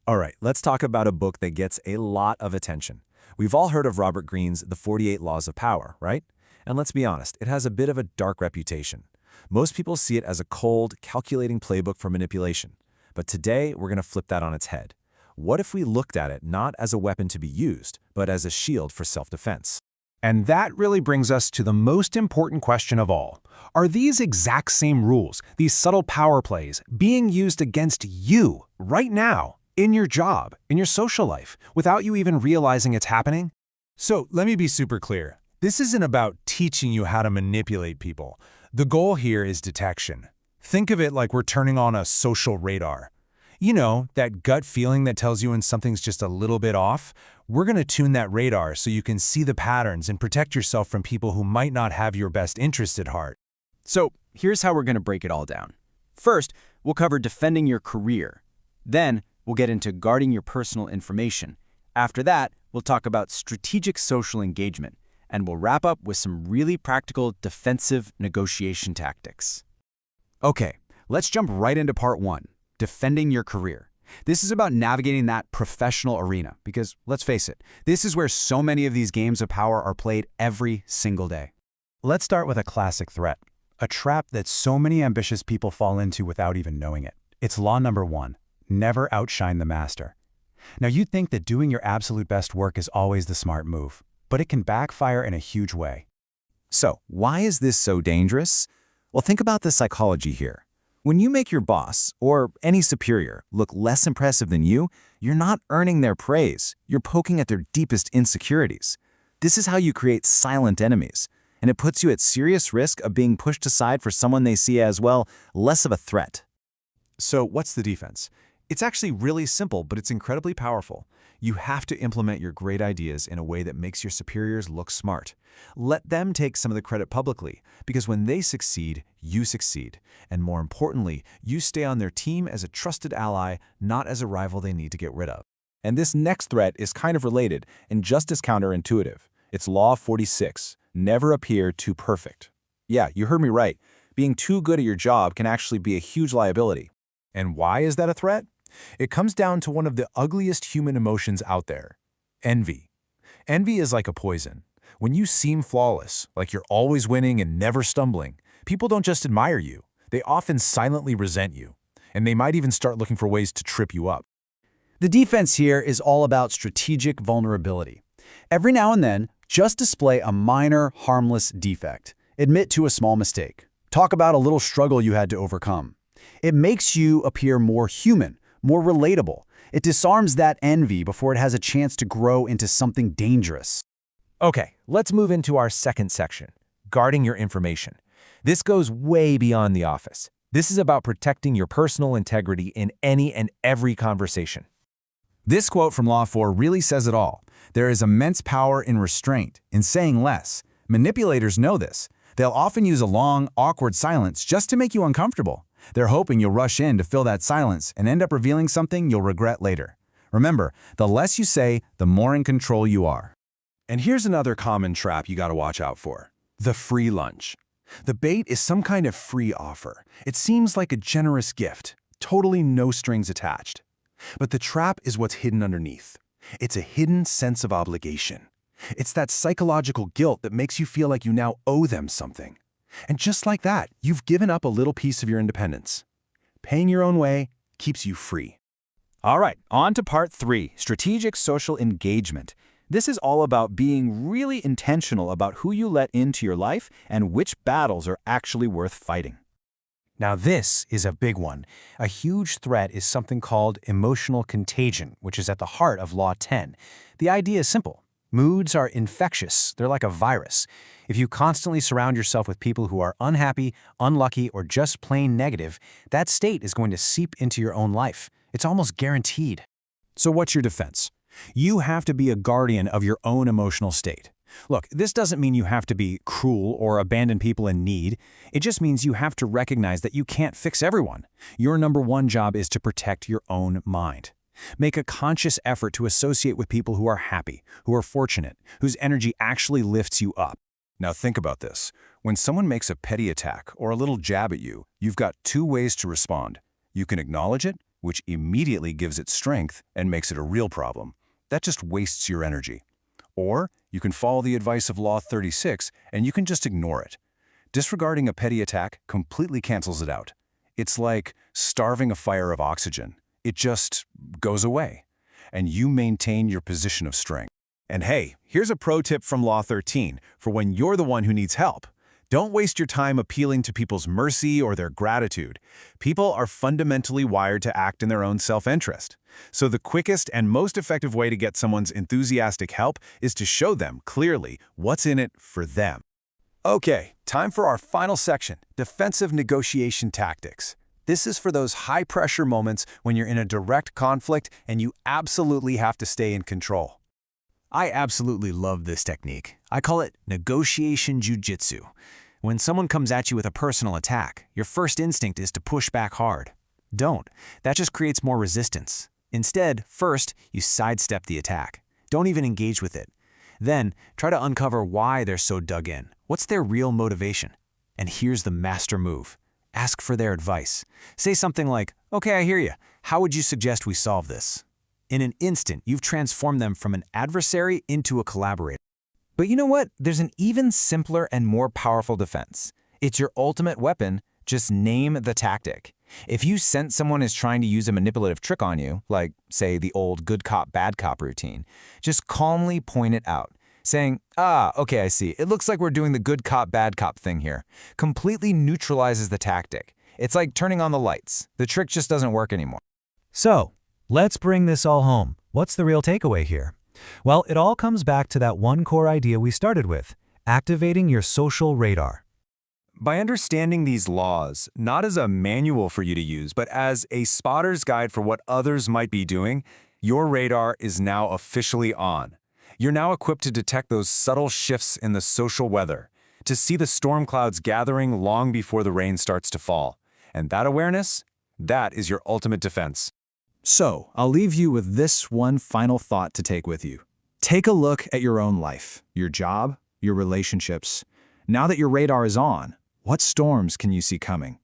All right, let's talk about a book that gets a lot of attention. We've all heard of Robert Greene's The 48 Laws of Power, right? And let's be honest, it has a bit of a dark reputation. Most people see it as a cold, calculating playbook for manipulation. But today, we're going to flip that on its head. What if we looked at it not as a weapon to be used, but as a shield for self-defense? And that really brings us to the most important question of all. Are these exact same rules, these subtle power plays, being used against you right now, in your job, in your social life, without you even realizing it's happening? So let me be super clear. This isn't about teaching you how to manipulate people. The goal here is detection. Think of it like we're turning on a social radar. You know, that gut feeling that tells you when something's just a little bit off? We're going to tune that radar so you can see the patterns and protect yourself from people who might not have your best interest at heart. So here's how we're going to break it all down. First, we'll cover defending your career. Then, we'll get into guarding your personal information. After that, we'll talk about strategic social engagement. And we'll wrap up with some really practical defensive negotiation tactics. Okay, let's jump right into part one, defending your career. This is about navigating that professional arena because, let's face it, this is where so many of these games of power are played every single day. Let's start with a classic threat, a trap that so many ambitious people fall into without even knowing it. It's law number one, never outshine the master. Now, you'd think that doing your absolute best work is always the smart move, but it can backfire in a huge way. So, why is this so dangerous? Well, think about the psychology here. When you make your boss, or any superior, look less impressive than you, you're not earning their praise. You're poking at their deepest insecurities. This is how you create silent enemies, and it puts you at serious risk of being pushed aside for someone they see as, well, less of a threat. So what's the defense? It's actually really simple, but it's incredibly powerful. You have to implement your great ideas in a way that makes your superiors look smart. Let them take some of the credit publicly, because when they succeed, you succeed. And more importantly, you stay on their team as a trusted ally, not as a rival they need to get rid of. And this next threat is kind of related and just as counterintuitive. It's Law 46, never appear too perfect. Yeah, you heard me right. Being too good at your job can actually be a huge liability. And why is that a threat? It comes down to one of the ugliest human emotions out there, envy. Envy is like a poison. When you seem flawless, like you're always winning and never stumbling, people don't just admire you, they often silently resent you, and they might even start looking for ways to trip you up. The defense here is all about strategic vulnerability. Every now and then, just display a minor, harmless defect. Admit to a small mistake. Talk about a little struggle you had to overcome. It makes you appear more human, more relatable. It disarms that envy before it has a chance to grow into something dangerous. Okay, let's move into our second section, guarding your information. This goes way beyond the office. This is about protecting your personal integrity in any and every conversation. This quote from Law 4 really says it all. There is immense power in restraint, in saying less. Manipulators know this. They'll often use a long, awkward silence just to make you uncomfortable. They're hoping you'll rush in to fill that silence and end up revealing something you'll regret later. Remember, the less you say, the more in control you are. And here's another common trap you gotta watch out for. The free lunch. The bait is some kind of free offer. It seems like a generous gift, totally no strings attached. But the trap is what's hidden underneath. It's a hidden sense of obligation. It's that psychological guilt that makes you feel like you now owe them something. And just like that, you've given up a little piece of your independence. Paying your own way keeps you free. All right, on to part 3, strategic social engagement. This is all about being really intentional about who you let into your life and which battles are actually worth fighting. Now this is a big one. A huge threat is something called emotional contagion, which is at the heart of Law 10. The idea is simple. Moods are infectious. They're like a virus. If you constantly surround yourself with people who are unhappy, unlucky, or just plain negative, that state is going to seep into your own life. It's almost guaranteed. So what's your defense? You have to be a guardian of your own emotional state. Look, this doesn't mean you have to be cruel or abandon people in need. It just means you have to recognize that you can't fix everyone. Your number one job is to protect your own mind. Make a conscious effort to associate with people who are happy, who are fortunate, whose energy actually lifts you up. Now think about this. When someone makes a petty attack or a little jab at you, you've got two ways to respond. You can acknowledge it, which immediately gives it strength and makes it a real problem. That just wastes your energy. Or you can follow the advice of Law 36 and you can just ignore it. Disregarding a petty attack completely cancels it out. It's like starving a fire of oxygen. It just goes away, and you maintain your position of strength. And hey, here's a pro tip from Law 13 for when you're the one who needs help. Don't waste your time appealing to people's mercy or their gratitude. People are fundamentally wired to act in their own self-interest. So the quickest and most effective way to get someone's enthusiastic help is to show them clearly what's in it for them. Okay, time for our final section, defensive negotiation tactics. This is for those high-pressure moments when you're in a direct conflict and you absolutely have to stay in control. I absolutely love this technique. I call it negotiation jujitsu. When someone comes at you with a personal attack, your first instinct is to push back hard. Don't. That just creates more resistance. Instead, first, you sidestep the attack. Don't even engage with it. Then, try to uncover why they're so dug in. What's their real motivation? And here's the master move. Ask for their advice. Say something like, "Okay, I hear you. How would you suggest we solve this?" In an instant, you've transformed them from an adversary into a collaborator. But you know what? There's an even simpler and more powerful defense. It's your ultimate weapon. Just name the tactic. If you sense someone is trying to use a manipulative trick on you, like, say, the old good cop, bad cop routine, just calmly point it out, saying, okay, I see. It looks like we're doing the good cop, bad cop thing here. Completely neutralizes the tactic. It's like turning on the lights. The trick just doesn't work anymore. So, let's bring this all home. What's the real takeaway here? Well, it all comes back to that one core idea we started with, activating your social radar. By understanding these laws, not as a manual for you to use, but as a spotter's guide for what others might be doing, your radar is now officially on. You're now equipped to detect those subtle shifts in the social weather, to see the storm clouds gathering long before the rain starts to fall. And that awareness, that is your ultimate defense. So, I'll leave you with this one final thought to take with you. Take a look at your own life, your job, your relationships. Now that your radar is on, what storms can you see coming?